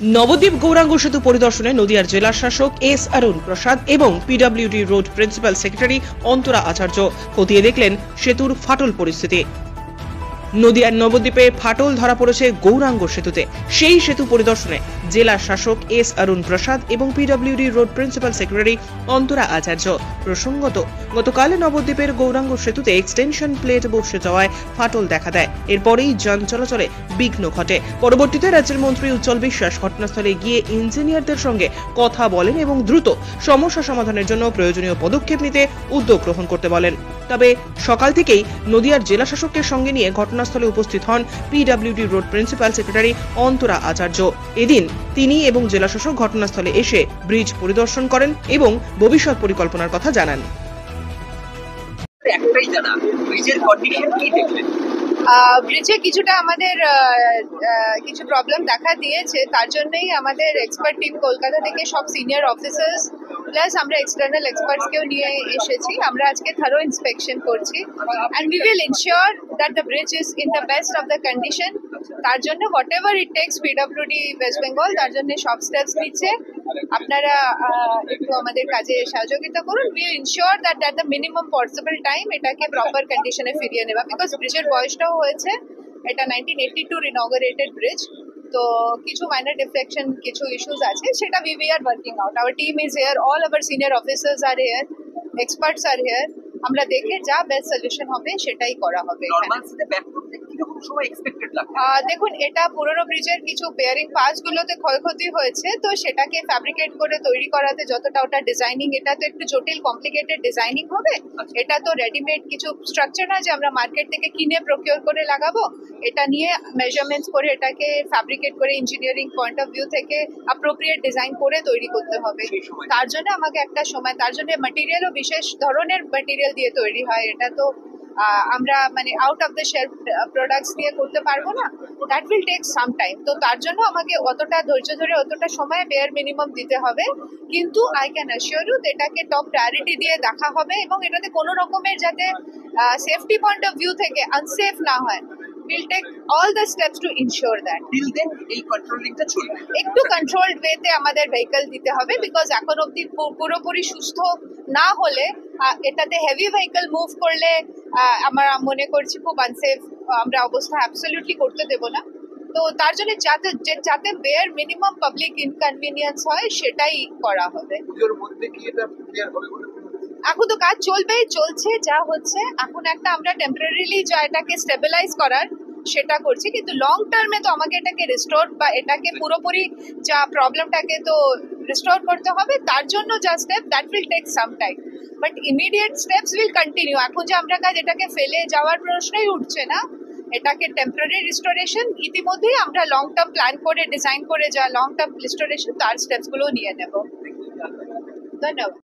নবদ্বীপ গৌরাঙ্গ সেতু পরিদর্শনে নদিয়ার জেলা শাসক এস অরুণ প্রসাদ এবং PWD road principal secretary Antara Acharya খতিয়ে দেখলেন সেতুর ফাটল পরিস্থিতি। নদিয়ার নবদ্বীপে ফাটল ধরা পড়েছে গৌরাঙ্গ সেতুতে। সেই সেতু পরিদর্শনে জেলা শাসক এস অরুণ প্রসাদ এবং PWD road principal secretary Antara Acharya. প্রসঙ্গত, গতকাল নবদ্বীপের গৌরাঙ্গ সেতুতে এক্সটেনশন প্লেট বসে যাওয়ায় ফাটল দেখা দেয়। এরপরেই যান চলাচলে বিঘ্ন ঘটে। পরবর্তীতে রাজ্যের মন্ত্রী উজ্জ্বল বিশ্বাস ঘটনাস্থলে গিয়ে ইঞ্জিনিয়ারদের সঙ্গে কথা বলেন এবং দ্রুত সমস্যা সমাধানের জন্য প্রয়োজনীয় পদক্ষেপ নিতে উদ্যোগ গ্রহণ করতে বলেন। তবে সকাল থেকেই নদিয়ার জেলা শাসকের সঙ্গে নিয়ে ঘটনাস্থলে উপস্থিত হন PWD road principal secretary Antara Acharya. এদিন তিনি এবং জেলা শাসক ঘটনাস্থলে এসে ব্রিজ পরিদর্শন করেন এবং ভবিষ্যৎ পরিকল্পনার কথা জানান। একটাই জানা, ব্রিজের কন্ডিশন কি দেখলেন? ব্রিজে কিছুটা আমাদের কিছু প্রবলেম দেখা দিয়েছে, তার জন্যই আমাদের এক্সপার্ট টিম কলকাতা থেকে সব সিনিয়র অফিসার্স প্লাস আমরা এক্সটার্নাল এক্সপার্টসকেও নিয়ে এসেছি। আমরা আজকে থারো ইন্সপেকশন করছি and we will ensure that the bridge is in the best of the condition. তার জন্য what ever it takes PWD West Bengal তার জন্য সব স্টেপস নিচ্ছে। আপনারা একটু আমাদের কাজে সহযোগিতা করুন। Will ensure that the minimum possible time এটাকে প্রপার কন্ডিশনে ফিরিয়ে নেওয়া, বিকজ ব্রিজের বয়সটাও হয়েছে, এটা 1982 ইনঅগারেটেড ব্রিজ। তো কিছু মাইনর ডিফেকশন, কিছু ইস্যুস আছে, সেটা we are working out. Our team is here, all our senior officers are here, experts are here. আমরা দেখে যা বেস্ট সলিউশন হবে সেটাই করা হবে। দেখুন, এটা পুরনো ব্রিজের কিছু বেয়ারিং পার্টস গুলোতে ক্ষয়ক্ষতি হয়েছে, তো সেটাকে ফ্যাব্রিকেট করে তৈরি করাতে যতটা ওটা ডিজাইনিং, এটা তো একটু জটিল কমপ্লিকেটেড ডিজাইনিং হবে। এটা তো রেডিমেড কিছু স্ট্রাকচার না যে আমরা মার্কেট থেকে কিনে প্রকিউর করে লাগাবো। এটা নিয়ে মেজারমেন্টস করে এটাকে ফ্যাব্রিকেট করে ইঞ্জিনিয়ারিং পয়েন্ট অফ ভিউ থেকে অ্যাপ্রোপ্রিয়েট ডিজাইন করে তৈরি করতে হবে। তার জন্য আমাকে একটা সময়, তার জন্য ম্যাটেরিয়ালও বিশেষ ধরনের ম্যাটেরিয়াল দিয়ে তৈরি হয়। এটা তো আমরা মানে out of the shelf products দিয়ে করতে পারবো না, that will take some time. তো তার জন্য আমাকে অতটা ধৈর্য ধরে অতটা সময় বেয়ার মিনিমাম দিতে হবে। কিন্তু আই ক্যান অ্যাসিওর ইউ এটাকে টপ প্রায়োরিটি দিয়ে দেখা হবে এবং এটাতে কোনো রকমের যাতে সেফটি পয়েন্ট অফ ভিউ থেকে আনসেফ না হয়। We'll take all the steps to ensure that. Till then এই কন্ট্রোলিংটা চলবে। একটু কন্ট্রোলড ওয়েতে আমাদের ভেহিকল দিতে হবে, বিকজ এখন অবধি পুরোপুরি সুস্থ না হলে এটাতে হেভি ভেহিকল মুভ করলে আমরা মনে করছি খুব আনসেফ আমরা অবস্থা অ্যাবসলিউটলি করতে দেব না। তো তার জন্য যাতে বেয়ার মিনিমাম পাবলিক ইনকনভিনিয়েন্স হয় সেটাই করা হবে। পুজোর মধ্যে কি এটা ক্লিয়ার হবে বলে? এখন তো কাজ চলছে যা হচ্ছে। এখন একটা আমরা টেম্পোরারিলি যা এটাকে স্টেবিলাইজ করার সেটা করছি, কিন্তু লং টার্মে তো আমাকে এটাকে রিস্টোর বা এটাকে পুরোপুরি যা প্রবলেমটাকে তো রিস্টোর করতে হবে। তার জন্য যা step that will take some time, but immediate steps will continue. এখন যে আমরা কাজ এটাকে ফেলে যাওয়ার প্রশ্নই উঠছে না। এটাকে টেম্পোরারি রিস্টোরেশন ইতিমধ্যেই আমরা লং টার্ম প্ল্যান করে ডিজাইন করে যা লং টার্ম রিস্টোরেশন তার স্টেপসগুলো নিয়ে নেব। ধন্যবাদ।